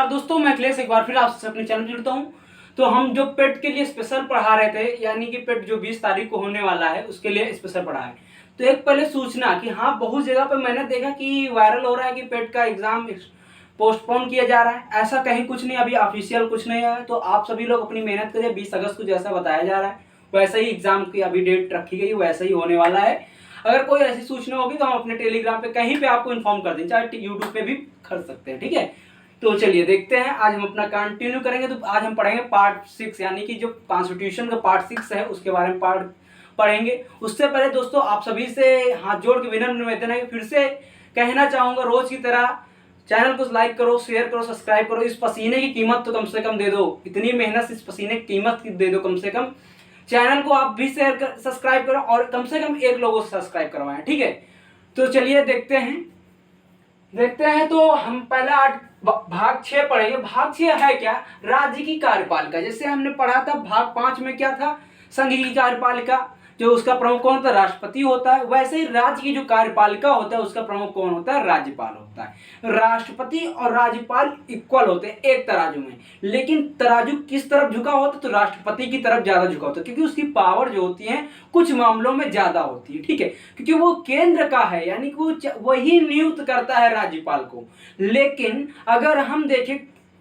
नमस्कार दोस्तों, मैं अखिलेश एक बार फिर आपसे अपने चैनल जुड़ता हूं। तो हम जो पेट के लिए स्पेशल पढ़ा रहे थे, यानी कि पेट जो 20 तारीख को होने वाला है उसके लिए स्पेशल पढ़ा है। तो एक पहले सूचना कि हाँ, बहुत जगह पे मैंने देखा कि वायरल हो रहा है कि पेट का एग्जाम पोस्टपोन किया जा रहा है। ऐसा कहीं कुछ नहीं, अभी ऑफिशियल कुछ नहीं है। तो आप सभी लोग अपनी मेहनत करिए। 20 अगस्त को जैसा बताया जा रहा है वैसे ही एग्जाम की अभी डेट रखी गई, वैसे ही होने वाला है। अगर कोई ऐसी सूचना होगी तो हम अपने टेलीग्राम पे कहीं पे आपको इन्फॉर्म कर देंगे, चाहे यूट्यूब पे भी कर सकते हैं, ठीक है। तो चलिए देखते हैं, आज हम अपना कंटिन्यू करेंगे। तो आज हम पढ़ेंगे पार्ट 6, यानी कि जो कॉन्स्टिट्यूशन का पार्ट 6 है उसके बारे में पढ़ेंगे। उससे पहले दोस्तों आप सभी से हाथ जोड़ के विनम्र निवेदन है, फिर से कहना चाहूंगा, रोज की तरह चैनल को लाइक करो, शेयर करो, सब्सक्राइब करो। इस पसीने की कीमत तो कम से कम दे दो, इतनी मेहनत इस पसीने की कीमत की दे दो कम से कम। चैनल को आप भी शेयर कर, सब्सक्राइब करो और कम से कम एक लोगों से सब्सक्राइब करवाएं, ठीक है। तो चलिए देखते हैं। तो हम पहला भाग 6 पढ़ेंगे। भाग 6 है क्या? राज्य की कार्यपालिका। जैसे हमने पढ़ा था भाग 5 में क्या था, संघ की कार्यपालिका, जो उसका प्रमुख कौन होता है? राष्ट्रपति होता है। वैसे ही राज्य की जो कार्यपालिका होता है उसका प्रमुख कौन होता है? राज्यपाल होता है। राष्ट्रपति और राज्यपाल इक्वल होते हैं एक तराजू में, लेकिन तराजू किस तरफ झुका होता है? तो राष्ट्रपति की तरफ ज्यादा झुका होता है, क्योंकि उसकी पावर जो होती है कुछ मामलों में ज्यादा होती है, ठीक है, क्योंकि वो केंद्र का है, यानी कि वही नियुक्त करता है राज्यपाल को। लेकिन अगर हम देखें,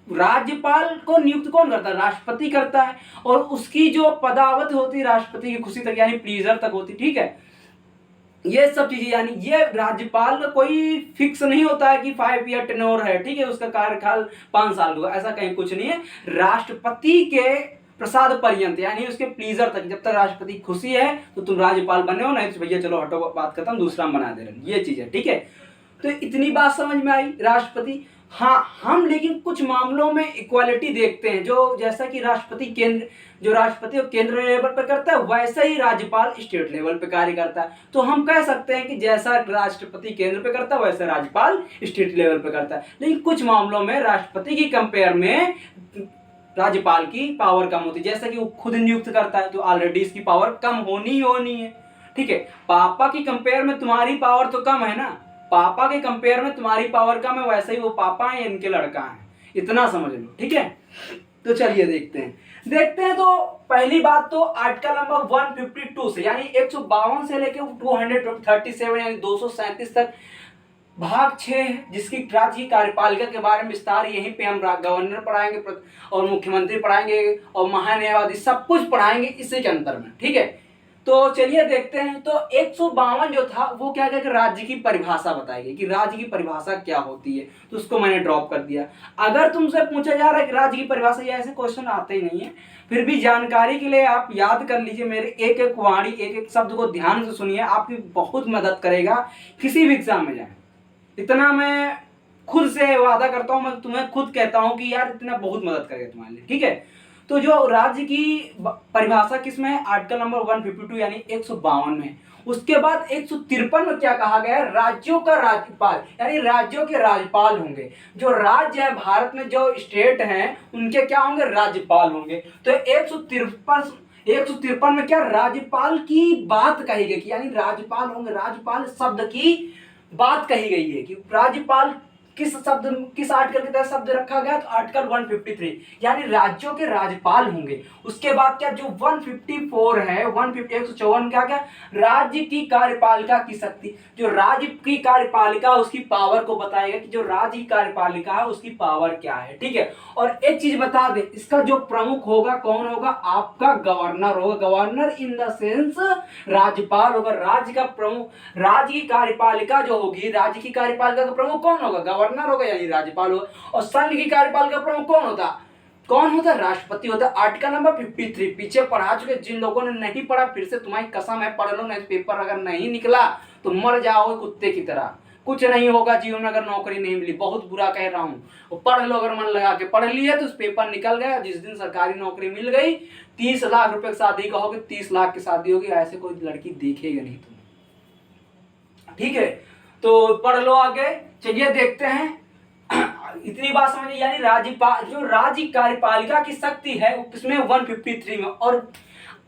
राज्यपाल को नियुक्त कौन करता है? राष्ट्रपति करता है, और उसकी जो पदावधि होती है राष्ट्रपति की खुशी तक, यानी प्लीजर तक होती, ठीक है। ये सब चीजें, यानी ये राज्यपाल का कोई फिक्स नहीं होता है कि 5 ईयर टेन्योर है, ठीक है, उसका कार्यकाल 5 साल होगा, ऐसा कहीं कुछ नहीं है। राष्ट्रपति के प्रसाद पर्यंत, यानी उसके प्लीजर तक, जब तक राष्ट्रपति खुशी है तो तुम राज्यपाल बने हो, नहीं तो भैया चलो हटो, बात खत्म, दूसरा बना दे रहे, ये चीज है, ठीक है। तो इतनी बात समझ में आई राष्ट्रपति। हाँ, हम लेकिन कुछ मामलों में इक्वालिटी देखते हैं, जो जैसा कि राष्ट्रपति और केंद्र लेवल पे करता है, वैसे ही राज्यपाल स्टेट लेवल पे कार्य करता है। तो हम कह सकते हैं कि जैसा राष्ट्रपति केंद्र पे करता है वैसे राज्यपाल स्टेट लेवल पे करता है। लेकिन कुछ मामलों में राष्ट्रपति की कंपेयर में राज्यपाल की पावर कम होती है, जैसा कि वो खुद नियुक्त करता है, तो ऑलरेडी इसकी पावर कम होनी ही होनी है, ठीक है। पापा की कंपेयर में तुम्हारी पावर तो कम है ना, पापा के कंपेयर में तुम्हारी पावर कम है, वैसे ही वो पापा है, इनके लड़का है, इतना समझ लो, ठीक है। तो चलिए देखते हैं। तो पहली बात तो आर्टिकल नंबर 152 से, यानी 152 से लेकर 237 यानी 237 तक भाग 6, जिसकी राज्य की कार्यपालिका के बारे में विस्तार, यहीं पे हम गवर्नर पढ़ाएंगे और मुख्यमंत्री पढ़ाएंगे और महान्यायवादी, सब कुछ पढ़ाएंगे इसी के अंतर में, ठीक है। तो चलिए देखते हैं। तो 152 जो था वो क्या क्या राज्य की परिभाषा बताएगी कि राज्य की परिभाषा क्या होती है, तो उसको मैंने ड्रॉप कर दिया। अगर तुमसे पूछा जा रहा है कि राज्य की परिभाषा, ये ऐसे क्वेश्चन आते ही नहीं है, फिर भी जानकारी के लिए आप याद कर लीजिए, मेरे एक एक वाणी, एक एक शब्द को ध्यान से सुनिए, आपकी बहुत मदद करेगा किसी भी एग्जाम में जाए। इतना मैं खुद से वादा करता हूं, मैं तुम्हें खुद कहता हूं कि यार इतना बहुत मदद करेगा तुम्हारे लिए, ठीक है। तो जो राज्य की परिभाषा किसमें है? आर्टिकल नंबर 152 यानी 152 में। उसके बाद 153 में क्या कहा गया है? राज्यों का राज्यपाल, यानी राज्यों के राज्यपाल होंगे। जो राज्य है भारत में, जो स्टेट हैं, उनके क्या होंगे? राज्यपाल होंगे। तो 153 में क्या राज्यपाल की बात कही गई, यानी राज्यपाल होंगे, राज्यपाल शब्द की बात कही गई है कि राज्यपाल किस आर्टिकल के तहत शब्द रखा गया? तो आर्टिकल 153, यानी राज्यों के राज्यपाल होंगे। उसके बाद क्या, जो 154 है, 154 क्या राज्य की कार्यपालिका की शक्ति, जो राज्य की कार्यपालिका उसकी पावर को बताएगा कि जो राज्य की कार्यपालिका है उसकी पावर क्या है, ठीक है। और एक चीज बता दे, इसका जो प्रमुख होगा कौन होगा? आपका गवर्नर होगा। गवर्नर इन द सेंस राज्यपाल होगा। राज्य का प्रमुख, राज्य की कार्यपालिका जो होगी, राज्य की कार्यपालिका का प्रमुख कौन होगा? गवर्नर होगा, यानी राज्यपाल होगा। और संघ की कार्यपालिका प्रमुख कौन होता? राष्ट्रपति होता। आर्टिकल नंबर 53 पीछे पढ़ा चुके, जिन लोगों ने नहीं पढ़ा फिर से तुम्हारी कसम है पढ़ लो, नहीं पेपर अगर नहीं निकला तो मर जाओगे कुत्ते की तरह। कुछ नहीं होगा जीवन में अगर नौकरी नहीं मिली, बहुत बुरा कह रहा हूं। पढ़ लो, अगर मन लगा के पढ़ लिया तो पेपर निकल गया, जिस दिन सरकारी नौकरी मिल गई 30 लाख रुपए की शादी कहोगे, 30 लाख की शादी होगी, ऐसे कोई लड़की देखेगा नहीं तुम, ठीक है। तो पढ़ लो आगे। चलिए देखते हैं। इतनी बात समझिए, यानी राज्यपाल, जो राज्य कार्यपालिका की शक्ति है उसमें 153 में। और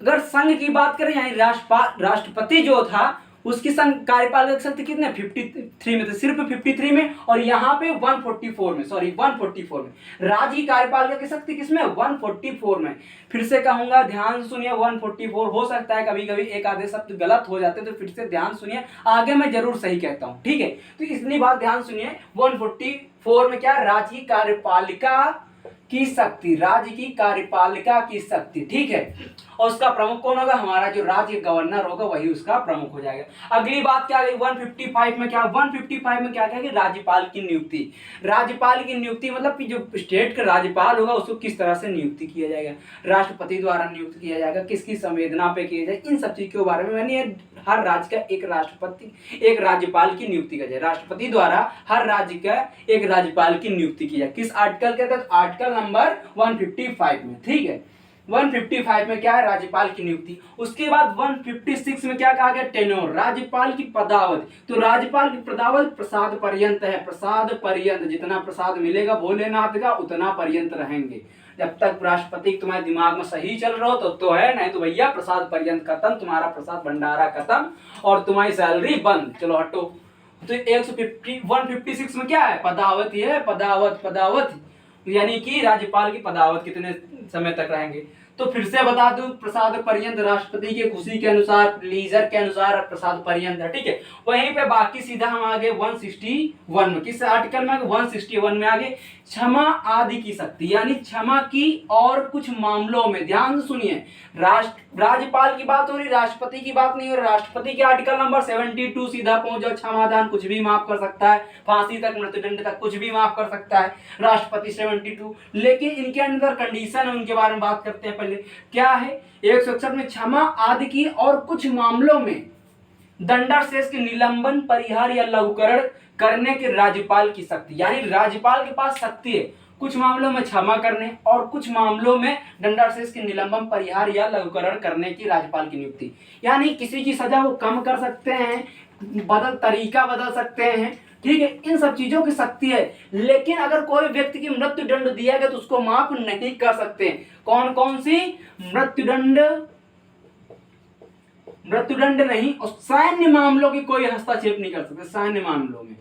अगर संघ की बात करें, यानी राष्ट्रपति जो था उसकी कार्यपालक शक्ति कितने 53 में थे, सिर्फ 53 में, और यहाँ पे 144 में, सॉरी 144 में। राज्य की कार्यपालिका की शक्ति किसमें 144 में। फिर से कहूंगा, ध्यान से सुनिए, 144 हो सकता है कभी कभी एक आधे शब्द गलत हो जाते, तो फिर से ध्यान सुनिए, आगे मैं जरूर सही कहता हूँ, ठीक है। तो इतनी बात ध्यान सुनिए, 144 में क्या, राज्य की कार्यपालिका की शक्ति, राज्य की कार्यपालिका की शक्ति, ठीक है। और उसका प्रमुख कौन होगा, हमारा जो राज्य गवर्नर होगा वही उसका प्रमुख हो जाएगा। अगली बात क्या है 155 में, क्या 155 में क्या कि राज्यपाल की नियुक्ति। राज्यपाल की नियुक्ति मतलब कि जो स्टेट का राज्यपाल होगा उसको किस तरह से नियुक्ति किया जाएगा, राष्ट्रपति द्वारा नियुक्त किया जाएगा, किसकी संवेदना पे किया जाए, इन सब चीज के बारे में मैंने हर राज्य का एक राष्ट्रपति एक राज्यपाल की नियुक्ति की जाए, राष्ट्रपति द्वारा हर राज्य का एक राज्यपाल की नियुक्ति की जाए, किस आर्टिकल के तहत, आर्टिकल नंबर 155 में, ठीक है। 155 में क्या है, राज्यपाल की नियुक्ति। उसके बाद 156 में क्या कहा गया, टेन्योर, राज्यपाल की पदावधि। तो राज्यपाल की पदावधि प्रसाद पर्यंत है, प्रसाद पर्यंत, जितना प्रसाद मिलेगा भोलेनाथ का उतना पर्यंत रहेंगे। जब तक राष्ट्रपति तुम्हारे दिमाग में सही चल रहा हो तो है, नहीं तो भैया प्रसाद पर्यंत खत्म, तुम्हारा प्रसाद भंडारा खत्म और तुम्हारी सैलरी बंद, चलो हटो। तो 156 में क्या है, पदावधि है, पदावधि यानी कि राज्यपाल की पदावधि कितने समय तक रहेंगे। तो फिर से बता दूं, प्रसाद पर्यंत, राष्ट्रपति के खुशी के अनुसार, लीजर के अनुसार प्रसाद पर्यंत है, ठीक है। वहीं पे बाकी सीधा हम आगे 161 में, किस आर्टिकल में, 161 में आगे क्षमा आदि की शक्ति, यानी क्षमा की और कुछ मामलों में, ध्यान से सुनिए, राज्यपाल की बात हो रही, राष्ट्रपति की बात नहीं हो रही। राष्ट्रपति के आर्टिकल नंबर 72 सीधा पहुंच जाओ, क्षमादान कुछ भी माफ कर सकता है, फांसी तक, मृत्युदंड तक कुछ भी माफ कर सकता है राष्ट्रपति 72। लेकिन इनके अंदर कंडीशन है, उनके बारे में बात करते हैं पहले। क्या है 161 में, क्षमा आदि की और कुछ मामलों में दंडाशेष के निलंबन, परिहार या लघुकरण करने के राज्यपाल की शक्ति, यानी राज्यपाल के पास शक्ति है कुछ मामलों में क्षमा करने और कुछ मामलों में दंडाशेष के निलंबन, परिहार या लघुकरण करने की राज्यपाल की नियुक्ति। यानी किसी की सजा वो कम कर सकते हैं, तरीका बदल सकते हैं, ठीक है, इन सब चीजों की शक्ति है। लेकिन अगर कोई व्यक्ति की मृत्यु दंड दिया गया तो उसको माफ नहीं कर सकते। कौन कौन सी, मृत्युदंड नहीं, और सैन्य मामलों की कोई हस्तक्षेप नहीं कर सकते, सैन्य मामलों में,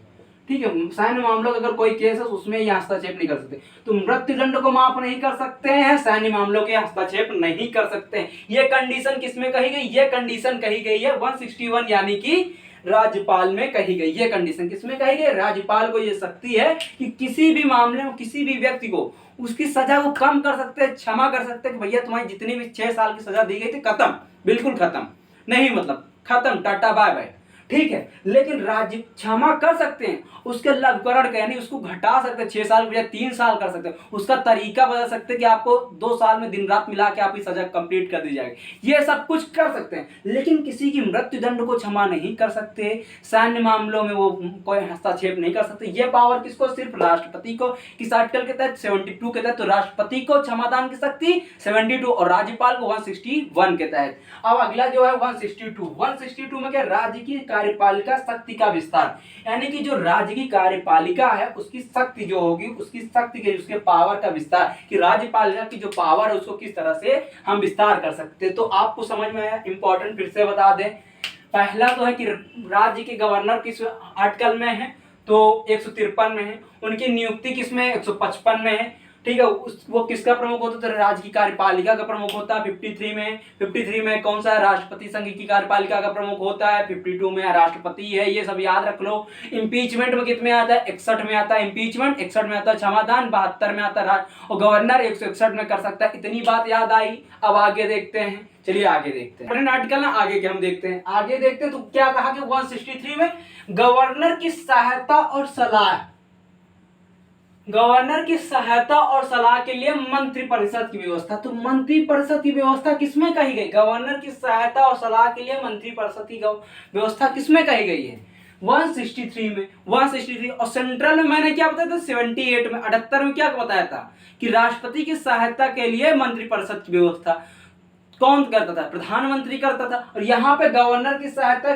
ठीक है, सैन्य मामलों का अगर कोई केस है उसमें ये हस्तक्षेप नहीं कर सकते। तो मृत्युदंड को माफ नहीं कर सकते हैं, सैन्य मामलों के हस्तक्षेप नहीं कर सकते हैं। ये कंडीशन किसमें कही गई, ये कंडीशन कही गई है 161 यानी कि राज्यपाल में कही गई। ये कंडीशन किसमें कही गई, राज्यपाल को ये शक्ति है कि किसी भी मामले में किसी भी व्यक्ति को उसकी सजा को कम कर सकते हैं, क्षमा कर सकते हैं कि भैया तुम्हारी जितनी भी 6 साल की सजा दी गई थी खत्म, बिल्कुल खत्म, नहीं मतलब खत्म, टाटा बाय बाय, ठीक है। लेकिन राज्य क्षमा कर सकते हैं, उसके लघुकरण का यानी उसको घटा सकते हैं, 6 साल के बजाय 3 साल कर सकते हैं, उसका तरीका बदल सकते हैं कि आपको 2 साल में दिन रात मिला के आपकी सजा कंप्लीट कर दी जाएगी, ये सब कुछ कर सकते हैं। लेकिन किसी की मृत्यु दंड को क्षमा नहीं कर सकते, सैन्य मामलों में वो कोई हस्तक्षेप नहीं कर सकते। ये पावर किसको, सिर्फ राष्ट्रपति को। किस आर्टिकल के तहत, 72 के तहत। तो राष्ट्रपति को क्षमादान की शक्ति 72 और राज्यपाल को 161 के तहत। अब अगला जो है 162 में क्या, राज्य की कार्यपालिका शक्ति का विस्तार, यानी कि जो राज्य की कार्यपालिका है उसकी शक्ति जो होगी, उसकी शक्ति के उसके पावर का विस्तार, कि राज्यपालिका की जो पावर है उसको किस तरह से हम विस्तार कर सकते हैं। तो आपको समझ में आया, इंपॉर्टेंट फिर से बता दें। पहला तो है कि राज्य के गवर्नर किस आर्टिकल में है, तो 153 में है। उनकी नियुक्ति किसमें, 155 में है, ठीक है। वो किसका प्रमुख होता है, तो राज्य की कार्यपालिका का प्रमुख होता है 53 में कौन सा है, राष्ट्रपति संघ की कार्यपालिका का प्रमुख होता है, 52 में राष्ट्रपति है, ये सब याद रख लो। इम्पीचमेंट में कितने आता है, 61 में आता है इम्पीचमेंट, 61 में आता है क्षमादान, 72 में आता है और गवर्नर 161 में कर सकता है। इतनी बात याद आई। अब आगे देखते हैं, चलिए आगे देखते हैं आर्टिकल ना, आगे के हम देखते हैं, आगे देखते हैं। तो क्या कहा कि 163 में गवर्नर की सहायता और सलाह, गवर्नर की सहायता और सलाह के लिए मंत्रिपरिषद की व्यवस्था। तो मंत्रिपरिषद की व्यवस्था किसमें कही गई, गवर्नर की सहायता और सलाह के लिए मंत्रिपरिषद की व्यवस्था किसमें कही गई है, 163 में। 163 और सेंट्रल में मैंने क्या बताया था, 78 में, 78 में क्या बताया था कि राष्ट्रपति की सहायता के लिए मंत्रिपरिषद की व्यवस्था कौन करता था, प्रधानमंत्री करता था। और यहाँ पे गवर्नर की सहायता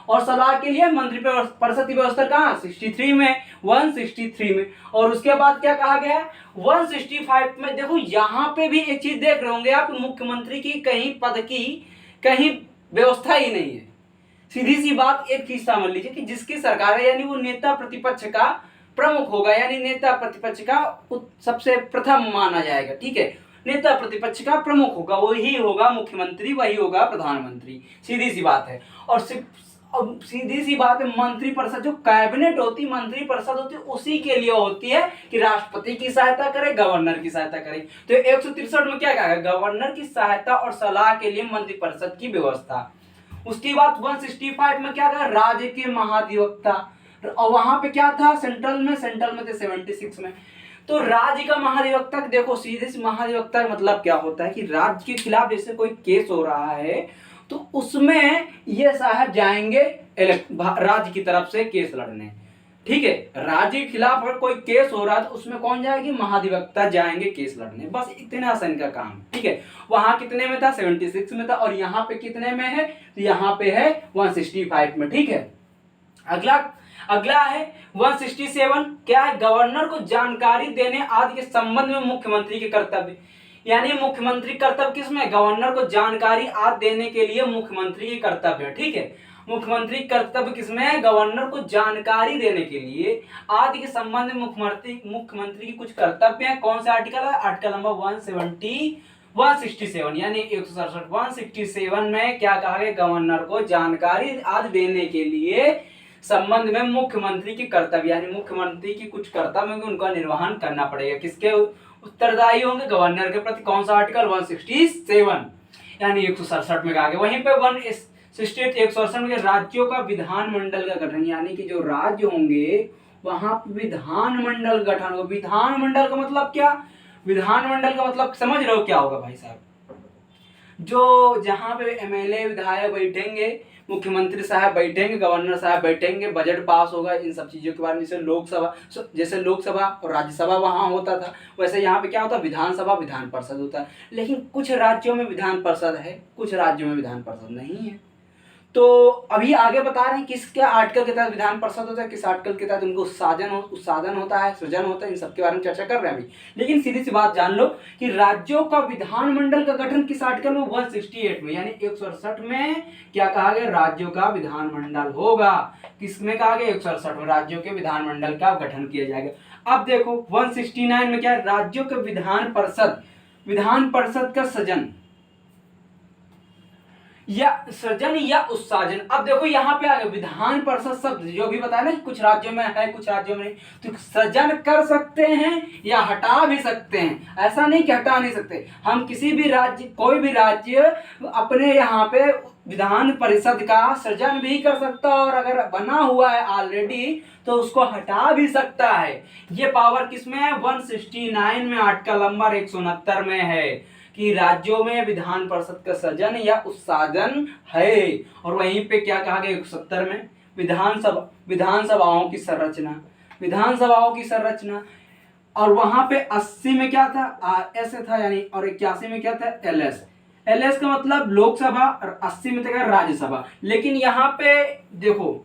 और सलाह के लिए मंत्रिपरिषद की व्यवस्था कहाँ, 63 में, 163 में। और उसके बाद क्या कहा गया है 165 में। देखो यहाँ पे भी एक चीज देख रहे होंगे आप, मुख्यमंत्री की कहीं पद की कहीं व्यवस्था ही नहीं है, सीधी सी बात, एक चीज समझ लीजिए कि जिसकी सरकार है यानी वो नेता प्रतिपक्ष का प्रमुख होगा, यानी नेता प्रतिपक्ष का सबसे प्रथम माना जाएगा, ठीक है। नेता प्रतिपक्ष का प्रमुख होगा, वही होगा मुख्यमंत्री, वही होगा प्रधानमंत्री, सीधी सी बात है। और अब सीधी सी बात है, मंत्रिपरिषद जो कैबिनेट होती, मंत्रिपरिषद होती है, उसी के लिए होती है कि राष्ट्रपति की सहायता करे, गवर्नर की सहायता करे। तो 163 में क्या कहा है, गवर्नर की सहायता और सलाह के लिए मंत्रिपरिषद की व्यवस्था। उसके बाद 165 में क्या था, राज्य के महाधिवक्ता, और वहां पे क्या था, सेंट्रल में थे 76 में। तो राज्य का महाधिवक्ता, देखो सीधे से महाधिवक्ता का मतलब क्या होता है कि राज्य के खिलाफ जैसे कोई केस हो रहा है तो उसमें ये साहब जाएंगे राज्य की तरफ से केस लड़ने, ठीक है। राज्य के खिलाफ अगर कोई केस हो रहा है तो उसमें कौन जाएगी, महाधिवक्ता जाएंगे केस लड़ने, बस इतना सा इनका काम, ठीक है। वहां कितने में था, 76 में था, और यहाँ पे कितने में है, तो यहाँ पे है 165 में, ठीक है। अगला है 167, क्या है, गवर्नर को जानकारी देने आदि के संबंध में मुख्यमंत्री के कर्तव्य, यानी मुख्यमंत्री कर्तव्य किसमें, गवर्नर को जानकारी आदि देने के लिए मुख्यमंत्री के कर्तव्य है, ठीक है। मुख्यमंत्री कर्तव्य किसमें है, गवर्नर को जानकारी देने के लिए आदि के संबंध में मुख्यमंत्री की कुछ कर्तव्य है। कौन सा आर्टिकल है, आर्टिकल नंबर 167 यानी 167 में क्या कहा गया, गवर्नर को जानकारी आदि देने के लिए संबंध में मुख्यमंत्री की कर्तव्य, यानी मुख्यमंत्री की कुछ कर्तव्य होंगे, उनका निर्वहन करना पड़ेगा, किसके उत्तरदायी होंगे, गवर्नर के प्रति। कौन सा आर्टिकल, 167 यानी 167 में कहा गया। वहीं पे 168 168 में राज्यों का विधानमंडल का गठन, यानी कि जो राज्य होंगे वहां विधानमंडल गठन होगा। विधानमंडल का मतलब क्या, विधानमंडल का मतलब समझ रहे हो क्या होगा भाई साहब, जो जहां पे एमएलए विधायक बैठेंगे, मुख्यमंत्री साहब बैठेंगे, गवर्नर साहब बैठेंगे, बजट पास होगा, इन सब चीजों के बारे में, जैसे लोकसभा और राज्यसभा वहां होता था, वैसे यहाँ पे क्या होता है, विधानसभा विधान परिषद होता है। लेकिन कुछ राज्यों में विधान परिषद है, कुछ राज्यों में विधान परिषद नहीं है। तो अभी आगे बता रहे हैं किसके आर्टिकल के तहत विधान परिषद होता है, किस आर्टिकल के तहत उनको उत्साधन होता है, सृजन होता है, इन सब के बारे में चर्चा कर रहे हैं अभी। लेकिन सीधी सी बात जान लो कि राज्यों का विधानमंडल का गठन किस आर्टिकल में, 168 में, यानी 168 में क्या कहा गया, राज्यों का विधानमंडल होगा। किसमें कहा गया, 168 में राज्यों के विधानमंडल का गठन किया जाएगा। अब देखो 169 में क्या है, राज्यों के विधान परिषद का सृजन या उत्साजन। अब देखो यहाँ पे आ गया विधान परिषद शब्द, जो भी बताया ना कुछ राज्यों में है कुछ राज्यों में नहीं, तो सृजन कर सकते हैं या हटा भी सकते हैं, ऐसा नहीं कि हटा नहीं सकते। हम किसी भी राज्य, कोई भी राज्य अपने यहाँ पे विधान परिषद का सृजन भी कर सकता है, और अगर बना हुआ है ऑलरेडी तो उसको हटा भी सकता है। ये पावर किसमें है, 169 में, आर्टिकल नंबर 169 में है कि राज्यों में विधान परिषद का सृजन या उत्साधन है। और वहीं पे क्या कहा गया 170 में, विधानसभाओं की संरचना। और वहां पे 80 में क्या था, ऐसे था यानी, और 81 में क्या था, एलएस का मतलब लोकसभा, और 80 में था राज्यसभा। लेकिन यहाँ पे देखो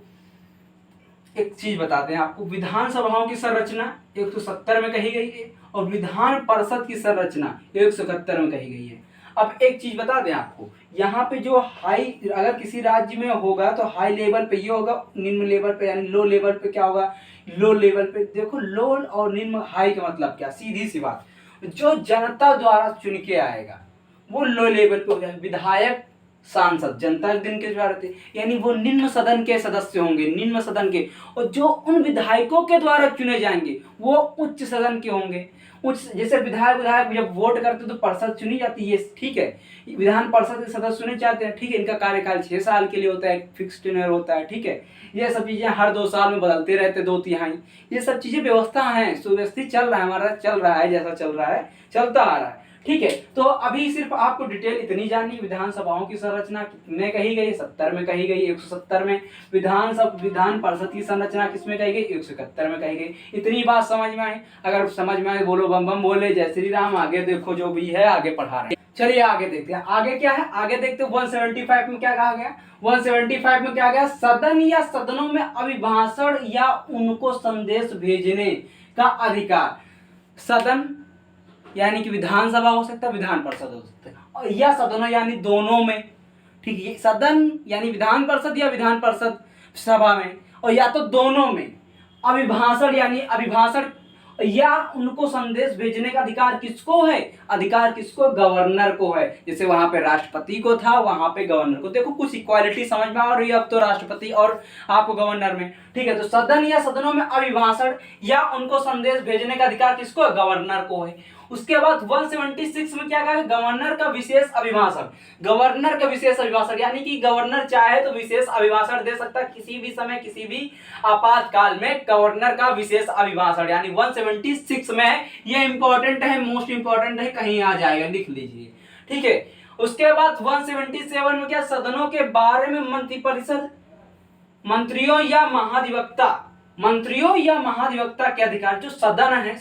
एक चीज बताते हैं आपको, विधानसभाओं की संरचना 170 में कही गई है और विधान परिषद की संरचना 171 में कही गई है। अब एक चीज बता दें आपको, यहाँ पे जो हाई, अगर किसी राज्य में होगा तो हाई लेवल पे ये होगा, निम्न लेवल पे यानी लो लेवल पे क्या होगा, लो लेवल पे। देखो लो और निम्न, हाई का मतलब क्या, सीधी सी बात, जो जनता द्वारा चुन के आएगा वो लो लेवल पे हो जाएगा। विधायक, सांसद जनता के दिन के द्वारा थे, यानी वो निम्न सदन के सदस्य होंगे, निम्न सदन के। और जो उन विधायकों के द्वारा चुने जाएंगे वो उच्च सदन के होंगे। उच्च, जैसे विधायक जब वोट करते तो परिषद चुनी जाती है, ठीक है, विधान परिषद के सदस्य चुने जाते हैं, ठीक है। इनका कार्यकाल 6 साल के लिए होता है, फिक्स टेन्योर होता है, ठीक है। ये सब चीजें हर 2 साल में बदलते रहते, 2/3, ये सब चीजें व्यवस्था है, सुव्यवस्थित चल रहा है, हमारा चल रहा है, जैसा चल रहा है चलता आ रहा है, ठीक है। तो अभी सिर्फ आपको डिटेल इतनी जाननी, विधानसभाओं की संरचना कितने कही गई, 70 में कही गई, 170 में। विधान परिषद की संरचना किसमें कही गई, 171 में कही गई। इतनी बात समझ में आई, अगर समझ में आए बोलो बम बम बोले, जय श्री राम। आगे देखो जो भी है आगे पढ़ा रहे हैं, चलिए आगे देखते हैं। आगे क्या है, आगे देखते हैं 175 में क्या कहा गया। 175 में क्या गया, सदन या सदनों में अभिभाषण या उनको संदेश भेजने का अधिकार। सदन यानी कि विधानसभा हो सकता है, विधान परिषद हो सकता है, या सदनों यानी दोनों में, ठीक है, सदन यानी विधान परिषद या विधान परिषद सभा में, और या तो दोनों में अभिभाषण यानी अभिभाषण या उनको संदेश भेजने का अधिकार किसको है, अधिकार किसको, गवर्नर को है। जैसे वहां पे राष्ट्रपति को था, वहां पे गवर्नर को। देखो कुछ इक्वालिटी समझ में आ रही है अब तो राष्ट्रपति और आपको गवर्नर में, ठीक है। तो सदन या सदनों में अभिभाषण या उनको संदेश भेजने का अधिकार किसको है, गवर्नर को है। उसके बाद 176 में क्या कहा, गवर्नर का विशेष अभिभाषण, गवर्नर का विशेष अभिभाषण यानी कि गवर्नर चाहे तो विशेष अभिभाषण दे सकता है किसी भी समय किसी भी आपातकाल में, गवर्नर का विशेष अभिभाषण यानी 176 में है। ये इंपॉर्टेंट है, मोस्ट इंपॉर्टेंट है, कहीं आ जाएगा, लिख लीजिए, ठीक है। उसके बाद 177 में क्या, सदनों के बारे में मंत्रिपरिषद मंत्रियों या महाधिवक्ता के अधिकार, जो सदन है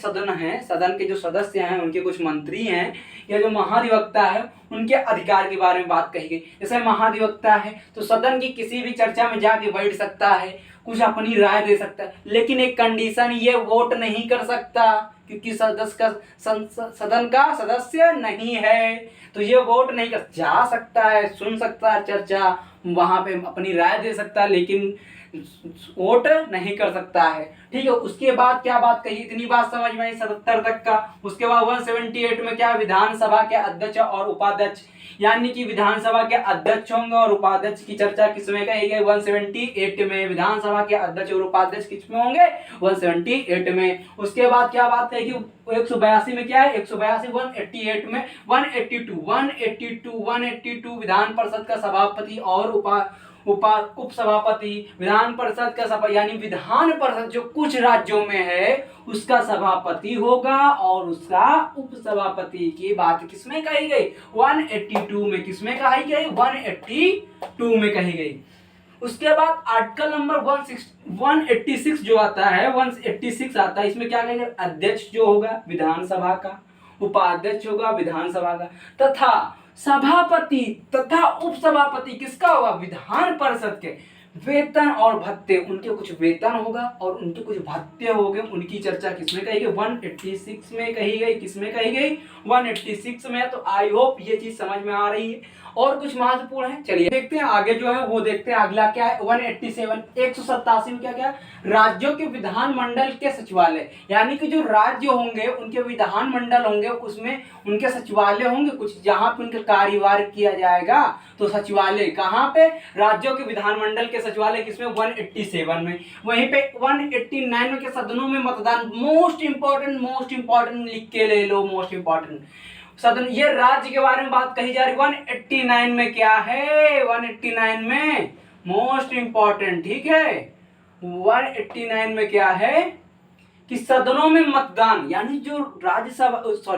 सदन के जो सदस्य हैं उनके कुछ मंत्री हैं या जो महाधिवक्ता है उनके अधिकार के बारे में बात कही गई। जैसे महाधिवक्ता है तो सदन की किसी भी चर्चा में जाके बैठ सकता है, कुछ अपनी राय दे सकता है, लेकिन एक कंडीशन, ये वोट नहीं कर सकता क्योंकि सदन का सदस्य नहीं है, तो ये वोट नहीं कर, जा सकता है, सुन सकता है चर्चा, वहां पे अपनी राय दे सकता है, लेकिन वोट नहीं कर सकता है, ठीक है। उसके बाद क्या बात कही, इतनी बात समझ में आई 77 तक का। उसके बाद 178 में क्या, विधानसभा के अध्यक्ष और उपाध्यक्ष, यानी कि विधानसभा के अध्यक्ष होंगे और उपाध्यक्ष की चर्चा किसमें कही गई, 178 में। विधानसभा के अध्यक्ष और उपाध्यक्ष किसमें होंगे, 178 में। उसके बाद क्या बात है कि 182 में क्या है, 182 188 में 182 विधान परिषद का सभापति और उप सभापति, विधान परिषद का सभा यानी विधान परिषद जो कुछ राज्यों में है उसका सभापति होगा और उसका उप सभापति की बात किसमें कही गई, 182 में। किसमें कही गई, 182 में कही गई। उसके बाद आर्टिकल नंबर 186 जो आता है, 186 आता है, इसमें क्या कहेंगे, अध्यक्ष जो होगा विधानसभा का, उपाध्यक्ष होगा विधानसभा का, तथा सभापति तथा उपसभापति किसका होगा, विधान परिषद के। वेतन और भत्ते, उनके कुछ वेतन होगा और उनके कुछ भत्ते होंगे, उनकी चर्चा किसमें कही गई, 186 में कही गई। किसमें कही गई, 186 में। तो आई होप ये चीज समझ में आ रही है। और कुछ महत्वपूर्ण है, चलिए देखते हैं आगे जो है वो देखते हैं। अगला क्या है, 187 में क्या क्या, राज्यों के विधानमंडल के सचिवालय, यानी कि जो राज्य होंगे उनके विधानमंडल होंगे, उसमें उनके सचिवालय होंगे कुछ, जहां पे उनका कार्यवाही किया जाएगा। तो सचिवालय कहाँ पे, राज्यों के विधानमंडल के सचिवालय किसमें, 187 में। वहीं पे 189 में के सदनों में मतदान, मोस्ट इंपॉर्टेंट लिख के ले लो, मोस्ट इंपॉर्टेंट सदन, ये राज्य के बारे में बात कही जा रही। 189 में क्या है, 189 में मोस्ट इंपॉर्टेंट, ठीक है। 189 में क्या है कि सदनों में मतदान, यानी जो राज्यसभा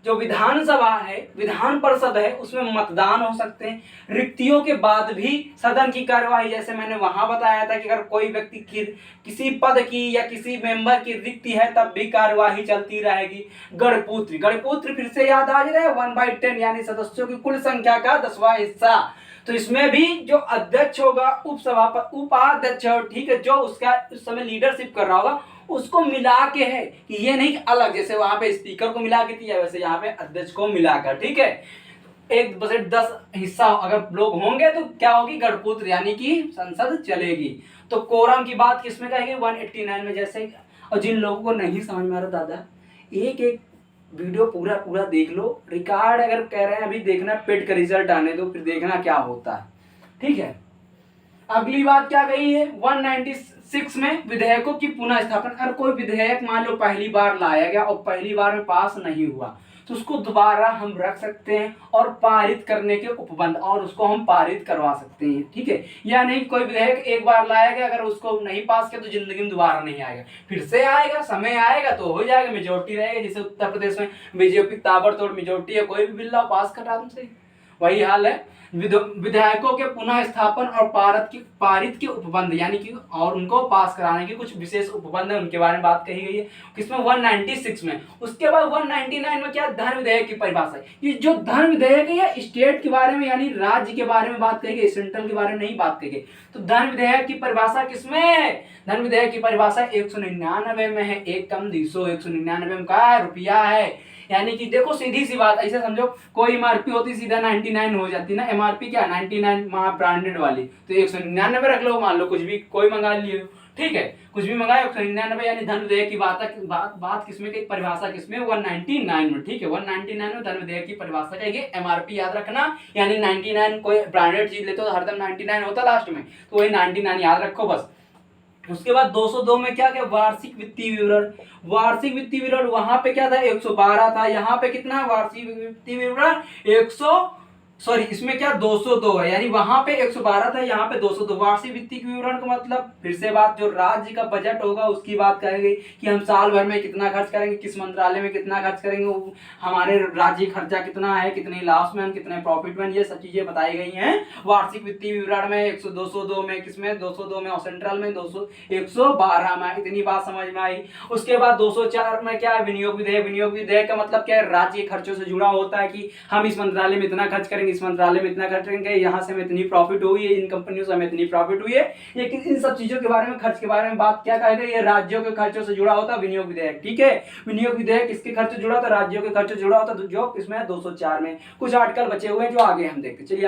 जो विधानसभा है, विधान परिषद है, उसमें मतदान हो सकते हैं। रिक्तियों के बाद भी सदन की कार्यवाही, जैसे मैंने वहां बताया था कि अगर कोई व्यक्ति की किसी पद की या किसी मेंबर की रिक्ति है तब भी कार्यवाही चलती रहेगी। गणपूत्र फिर से याद आ जाए, 1/10 यानी सदस्यों की कुल संख्या का 10वां हिस्सा। तो इसमें भी जो अध्यक्ष होगा, उपाध्यक्ष, ठीक है, जो उसका उस समय लीडरशिप कर रहा होगा उसको मिला के है, कि ये नहीं अलग, जैसे वहां पे स्पीकर को मिला के दिया वैसे यहाँ पे अध्यक्ष को मिलाकर, ठीक है। 1/10 हिस्सा अगर लोग होंगे तो क्या होगी, गणपूत्र यानी कि संसद चलेगी। तो कोरम की बात किसमें कहेगी, 189 में। जैसे, और जिन लोगों को नहीं समझ में आ रहा दादा, एक वीडियो पूरा देख लो, रिकॉर्ड अगर कह रहे हैं अभी देखना, पेड का रिजल्ट आने दो फिर देखना क्या होता है, ठीक है। अगली बात क्या कही है, 196 में विधेयकों की पुनः स्थापना। अगर कोई विधेयक मान लो पहली बार लाया गया और पहली बार में पास नहीं हुआ तो उसको दोबारा हम रख सकते हैं और पारित करने के उपबंध, और उसको हम पारित करवा सकते हैं, ठीक है। या नहीं, कोई विधेयक एक बार लाया गया, अगर उसको नहीं पास किया तो जिंदगी में दोबारा नहीं आएगा, फिर से आएगा, समय आएगा तो हो जाएगा, मेजोरिटी रहेगी। जैसे उत्तर प्रदेश में बीजेपी ताबड़तोड़ मेजोरिटी है, कोई भी बिल लाओ पास कर आराम से, वही हाल है। विधेयकों के पुनः स्थापन और पारित के उपबंध, यानी कि और उनको पास कराने के कुछ विशेष उपबंध है, उनके बारे में बात कही गई है किसमें, 196 में। उसके बाद 199 में क्या, धन विधेयक की परिभाषा है। ये जो धन विधेयक है ये स्टेट के बारे में यानी राज्य के बारे में बात कही गई, सेंट्रल के बारे में नहीं बात कही गई। तो धन विधेयक की परिभाषा किसमें है, धन विधेयक की परिभाषा 199 में है। एक कम 200, 199 में क्या है, रुपया है। यानी कि देखो सीधी सी बात, ऐसे समझो कोई एमआरपी होती सीधा 99 हो जाती ना, एमआरपी क्या 99 वहाँ ब्रांडेड वाली, तो 199 रख लो, मान लो कुछ भी कोई मंगा लिए, ठीक है, कुछ भी मंगाए 199, यानी धन विधेयक की बात किसमें की परिभाषा किसमें 199 में, ठीक है, 199 में धन विधेयक की परिभाषा कहेगी एमआरपी याद रखना, यानी 99 कोई ब्रांडेड चीज लेते हो तो हरदम 99 होता लास्ट में, तो वही 99 याद रखो बस। उसके बाद 202 में क्या क्या वार्षिक वित्तीय विवरण, वार्षिक वित्तीय विवरण वहां पे क्या था 112 था, यहाँ पे कितना है वार्षिक वित्तीय विवरण 100 सॉरी इसमें क्या 202 है, यानी वहां पे 112 था, यहाँ पे 202। वार्षिक वित्तीय विवरण का मतलब फिर से बात जो राज्य का बजट होगा उसकी बात करेंगे कि हम साल भर में कितना खर्च करेंगे, किस मंत्रालय में कितना खर्च करेंगे, हमारे राज्य खर्चा कितना है, कितने लॉस में, कितने प्रॉफिट में, ये सब चीजें बताई गई हैं वार्षिक वित्तीय विवरण में। 202 में किसमें 202 में और सेंट्रल में 112 में, इतनी बात समझ में आई। उसके बाद 204 में क्या है विनियोग विधेयक, विनियोग विधेयक का मतलब क्या है राज्य के खर्चों से जुड़ा होता है कि हम इस मंत्रालय में इतना खर्च करेंगे, इस मंत्रालय में इतना खर्च करेंगे, यहाँ से हमें इतनी प्रॉफिट हुई है, इन कंपनियों से हमें इतनी प्रॉफिट हुई है, ये इन सब चीजों के बारे में खर्च के बारे में बात क्या कहेगा, ये राज्यों के खर्चों से जुड़ा होता है विनियोग विधेयक, ठीक है। विनियोग विधेयक किसके खर्च से जुड़ा होता है, राज्यों के खर्च से जुड़ा होता है, जो इसमें 204 में। कुछ आर्टिकल बचे हुए हैं जो आगे हम देखते, चलिए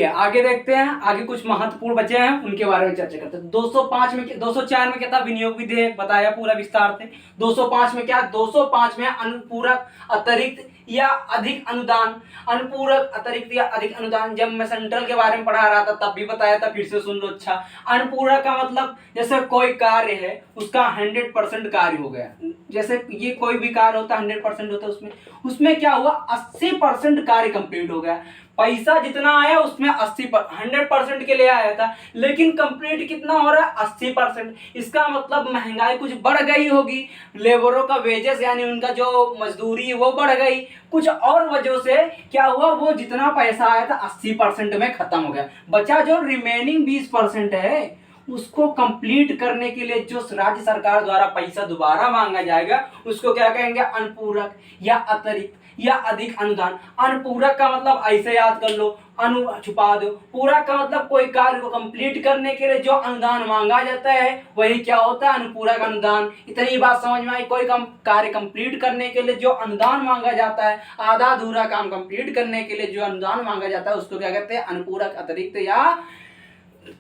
आगे देखते हैं, आगे कुछ महत्वपूर्ण बचे हैं उनके बारे में चर्चा करते हैं। 204 में क्या था विनियोग विधेयक बताया पूरा विस्तार से। 205 में क्या, 205 में अनुपूरक अतिरिक्त या अधिक अनुदान, अनुपूरक अतिरिक्त या अधिक अनुदान, जब मैं सेंट्रल के बारे में पढ़ा रहा था तब भी बताया था, फिर से सुन लो। अच्छा, अनुपूरक का मतलब जैसे कोई कार्य है उसका 100% कार्य हो गया, जैसे ये कोई भी कार्य होता है 100% होता है, उसमें क्या हुआ 80% कार्य कंप्लीट हो गया, पैसा जितना आया उसमें 100% के लिए आया था, लेकिन कंप्लीट कितना हो रहा है 80%। इसका मतलब महंगाई कुछ बढ़ गई होगी, लेबरों का वेजेस यानी उनका जो मजदूरी है वो बढ़ गई, कुछ और वजह से क्या हुआ वो जितना पैसा आया था 80% में खत्म हो गया, बचा जो रिमेनिंग 20% है उसको कंप्लीट करने के लिए जो राज्य सरकार द्वारा पैसा दोबारा मांगा जाएगा उसको क्या कहेंगे अनुपूरक या अतिरिक्त या अधिक अनुदान। अनुपूरक का मतलब ऐसे याद कर लो, अनु छुपा दो, पूरक का मतलब कोई कार्य को कंप्लीट करने के लिए जो अनुदान मांगा जाता है वही क्या होता है अनुपूरक अनुदान। इतनी बात समझ में आई, कोई कार्य कंप्लीट करने के लिए जो अनुदान मांगा जाता है, आधा अधूरा काम कंप्लीट करने के लिए जो अनुदान मांगा जाता है उसको क्या कहते हैं अनुपूरक अतिरिक्त या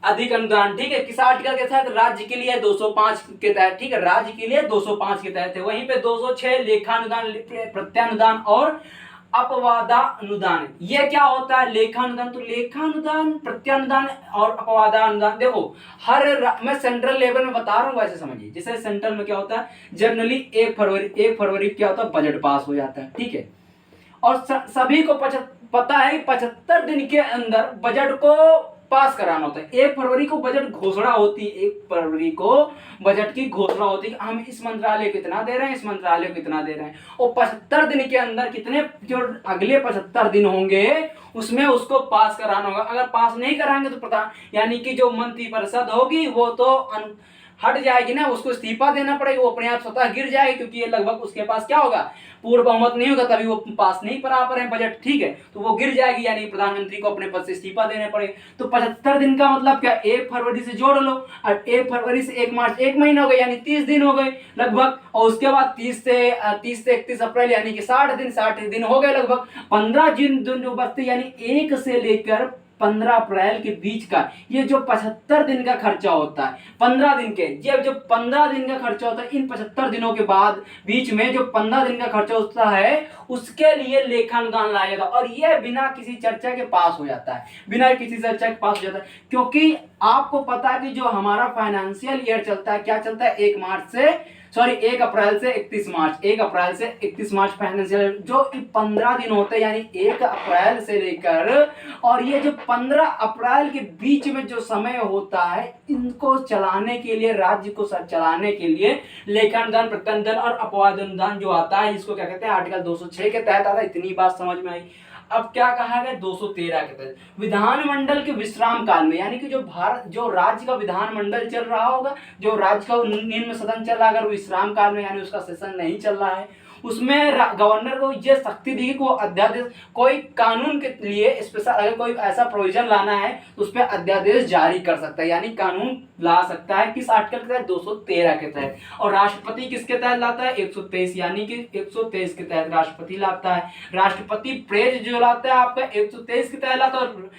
अधिक अनुदान, ठीक है। किस आर्टिकल के तहत, राज्य के लिए 205 के तहत, ठीक है, राज्य के लिए 205 के तहत है। वहीं पे 206 लेखानुदान प्रत्यानुदान और अपवादानुदान, ये क्या होता है लेखानुदान, तो लेखानुदान प्रत्यानुदान और अपवादानुदान देखो मैं सेंट्रल लेवल में बता रहा हूँ वैसे समझिए। जैसे सेंट्रल में क्या होता है जनरली 1 फरवरी क्या होता है बजट पास हो जाता है, ठीक है, और सभी को पता है 75 दिन के अंदर बजट को पास कराना होता है। 1 फरवरी को बजट घोषणा होती है, 1 फरवरी को बजट की घोषणा होती है कि हम इस मंत्रालय को इतना दे रहे हैं, इस मंत्रालय को इतना दे रहे हैं, और 75 दिन के अंदर कितने जो अगले 75 दिन होंगे उसमें उसको पास कराना होगा। अगर पास नहीं कराएंगे तो प्रधान यानी कि जो मंत्रिपरिषद होगी वो तो हट जाएगी ना, उसको इस्तीफा देना पड़ेगा, वो अपने आप स्वतः गिर जाएगी, क्योंकि ये लगभग उसके पास क्या होगा पूर्ण बहुमत नहीं होगा, तभी वो पास नहीं करा पा रहे हैं बजट, ठीक है, तो वो गिर जाएगी, यानी प्रधानमंत्री को अपने पद से इस्तीफा देने पड़ेगा। तो 75 दिन का मतलब क्या 1 फरवरी से जोड़ लो, और 1 फरवरी से 1 मार्च 1 महीना हो गया, यानी 30 दिन हो गए लगभग, और उसके बाद 30 से 31 अप्रैल यानी कि 60 दिन हो गए लगभग। 15 दिन जो बचते यानी 1 से लेकर 15 अप्रैल के बीच का ये जो 75 दिन का खर्चा होता है, 15 दिन के जो 15 दिन का खर्चा होता है, इन 75 दिनों के बाद बीच में जो 15 दिन का खर्चा होता है उसके लिए लेखानुदान लाया जाता है, और ये बिना किसी चर्चा के पास हो जाता है, बिना किसी चर्चा के पास हो जाता है, क्योंकि आपको पता है कि जो हमारा फाइनेंशियल ईयर चलता है, क्या चलता है 1 अप्रैल से 31 मार्च फाइनेंशियल, जो 15 दिन होते हैं, यानी 1 अप्रैल से लेकर, और ये जो 15 अप्रैल के बीच में जो समय होता है, इनको चलाने के लिए, राज्य को चलाने के लिए लेखानुदान प्रत्यानुदान और अपवादानुदान जो आता है, इसको क्या कहते हैं आर्टिकल 206 के तहत आता है। इतनी बात समझ में आई। अब क्या कहा गया 213 के तहत विधानमंडल के विश्राम काल में, यानी कि जो राज्य का विधानमंडल चल रहा होगा, जो राज्य का निम्न सदन चल रहा है, अगर विश्राम काल में यानी उसका सेशन नहीं चल रहा है, उसमें गवर्नर को ये शक्ति दी कि वो अध्यादेश, कोई कानून के लिए स्पेशल अगर कोई ऐसा प्रोविजन लाना है तो उस पर अध्यादेश जारी कर सकता है, यानी कानून ला सकता है। किस आर्टिकल के तहत? 213 के तहत। और राष्ट्रपति किसके तहत लाता है? 123, यानी कि 123 के तहत राष्ट्रपति लाता है। राष्ट्रपति प्रेज जो लाता है आपका 123 के तहत लाता है, और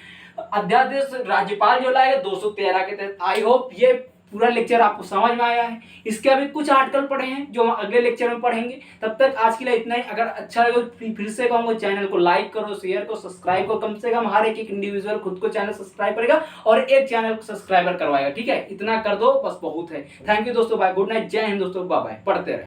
अध्यादेश राज्यपाल जो लाएगा 213 के तहत। आई होप ये पूरा लेक्चर आपको समझ में आया है। इसके अभी कुछ आर्टिकल पढ़े हैं जो हम अगले लेक्चर में पढ़ेंगे। तब तक आज के लिए इतना ही। अगर अच्छा लगे फिर से कहूँगा चैनल को लाइक करो, शेयर करो, सब्सक्राइब करो। कम से कम हर एक इंडिविजुअल खुद को चैनल सब्सक्राइब करेगा और एक चैनल को सब्सक्राइबर करवाएगा। ठीक है, इतना कर दो बस, बहुत है। थैंक यू दोस्तों, बाय, गुड नाइट, जय हिंद दोस्तों, बाय बाय, पढ़ते रहे।